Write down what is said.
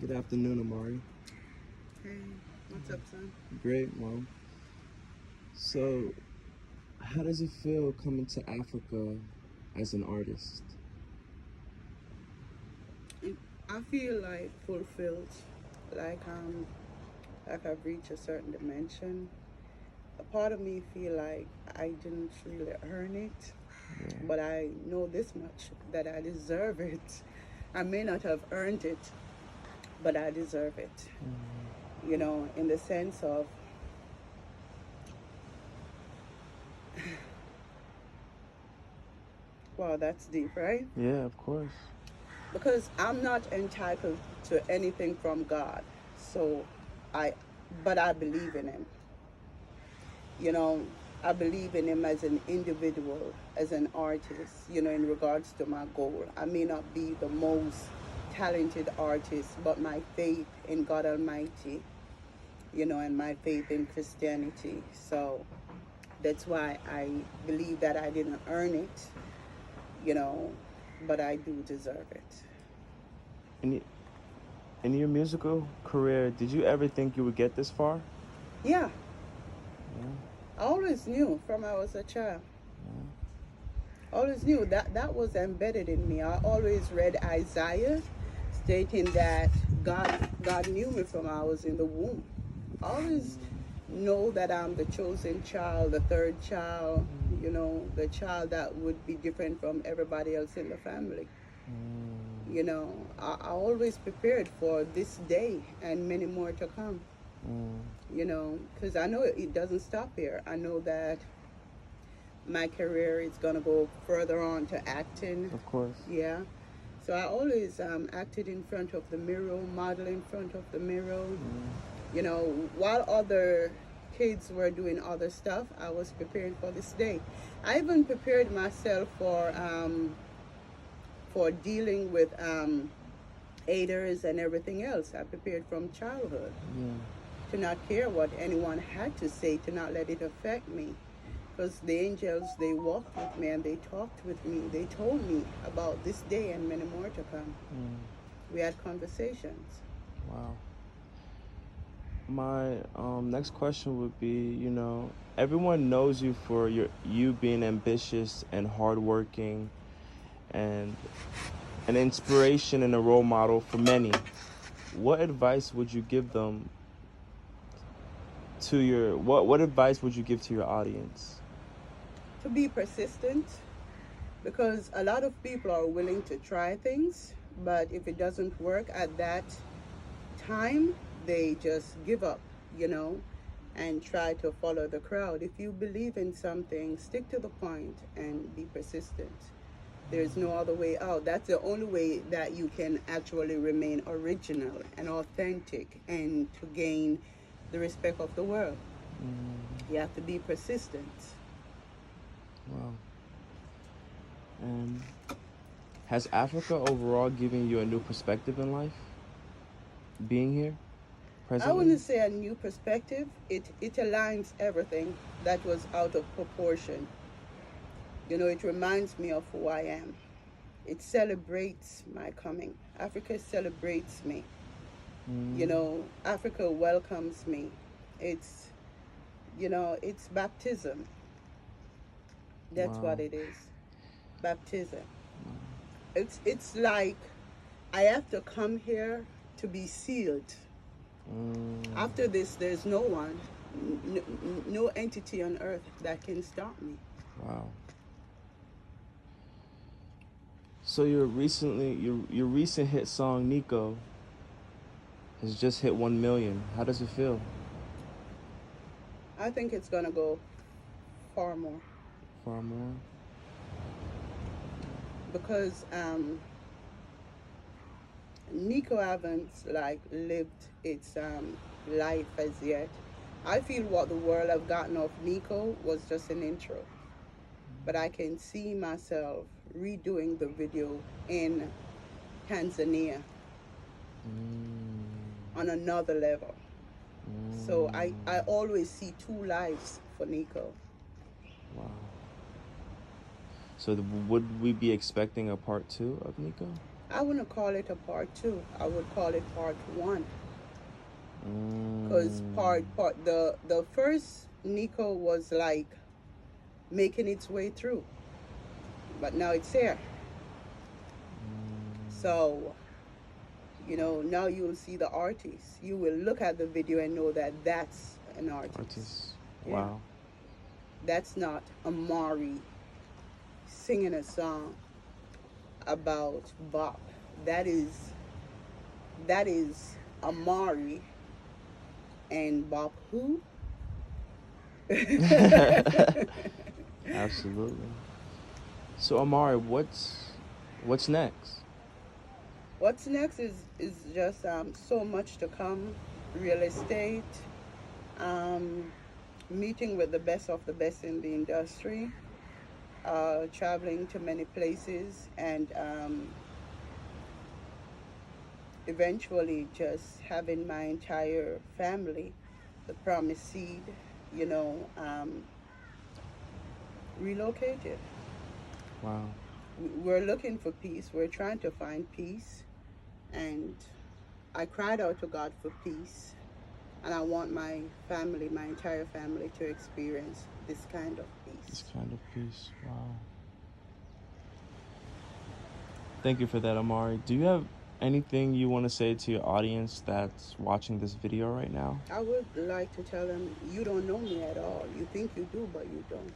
Good afternoon, Amari. Hey, what's up, son? Great, Mom. So, how does it feel coming to Africa as an artist? I feel like fulfilled, like like I've reached a certain dimension. A part of me feel like I didn't really earn it, Yeah. but I know this much that I deserve it. I may not have earned it, but I deserve it. In the sense of wow, that's deep, right? Yeah, of course. Because I'm not entitled to anything from God. So I but I believe in him. You know, I believe in him as an individual, as an artist, in regards to my goal. I may not be the most talented artist, but my faith in God Almighty, and my faith in Christianity. So that's why I believe that I didn't earn it, you know, but I do deserve it. In, y- in your musical career, did you ever think you would get this far? Yeah, Yeah, I always knew from I was a child. yeah. I always knew that that was embedded in me. I always read Isaiah stating that God knew me from I was in the womb. I always know that I'm the chosen child, the third child, the child that would be different from everybody else in the family. I always prepared for this day and many more to come, because I know it doesn't stop here. I know that my career is going to go further on to acting. Of course. Yeah. So I always acted in front of the mirror, model in front of the mirror. While other kids were doing other stuff, I was preparing for this day. I even prepared myself for dealing with haters and everything else. I prepared from childhood Yeah. to not care what anyone had to say, to not let it affect me. Because the angels, they walked with me and they talked with me. They told me about this day and many more to come. We had conversations. Wow. My next question would be, everyone knows you for you being ambitious and hardworking and an inspiration and a role model for many. What advice would you give them to your what advice would you give to your audience? To be persistent, because a lot of people are willing to try things, but if it doesn't work at that time, they just give up, you know, and try to follow the crowd. If you believe in something, stick to the point and be persistent. There's no other way out. That's the only way that you can actually remain original and authentic and to gain the respect of the world. You have to be persistent. Wow. And has Africa overall given you a new perspective in life? Being here I presently? wouldn't say a new perspective. It aligns everything that was out of proportion. It reminds me of who I am. It celebrates my coming. Africa celebrates me. Africa welcomes me. It's it's baptism. That's what Wow. it is. Baptism. It's like I have to come here to be sealed. After this, there's no one, no entity on earth that can stop me. Wow. So your recent hit song Nico has just hit 1 million. How does it feel? I think it's gonna go far more Far more. because Nico haven't like lived its life as yet. I feel what the world have gotten of Nico was just an intro, but I can see myself redoing the video in Tanzania on another level. So I always see two lives for Nico. Wow. So would we be expecting a part 2 of Nico? I wouldn't call it a part two. I would call it part one. Because Mm. the first Nico was like making its way through, but now it's here. So, now you will see the artist. You will look at the video and know that that's an artist. Artists. Yeah, Wow. that's not Amari singing a song about Bop. That is Amari and Bop who? Absolutely. So Amari, what's next? What's next is just so much to come. Real estate, um, meeting with the best of the best in the industry, traveling to many places, and eventually just having my entire family, the promised seed, you know, um, relocated. Wow. We're looking for peace. We're trying to find peace, and I cried out to God for peace, and I want my family, my entire family, to experience this kind of This peace. kind of peace. Wow. Thank you for that, Amari. Do you have anything you want to say to your audience that's watching this video right now? I would like to tell them, you don't know me at all. You think you do, but you don't.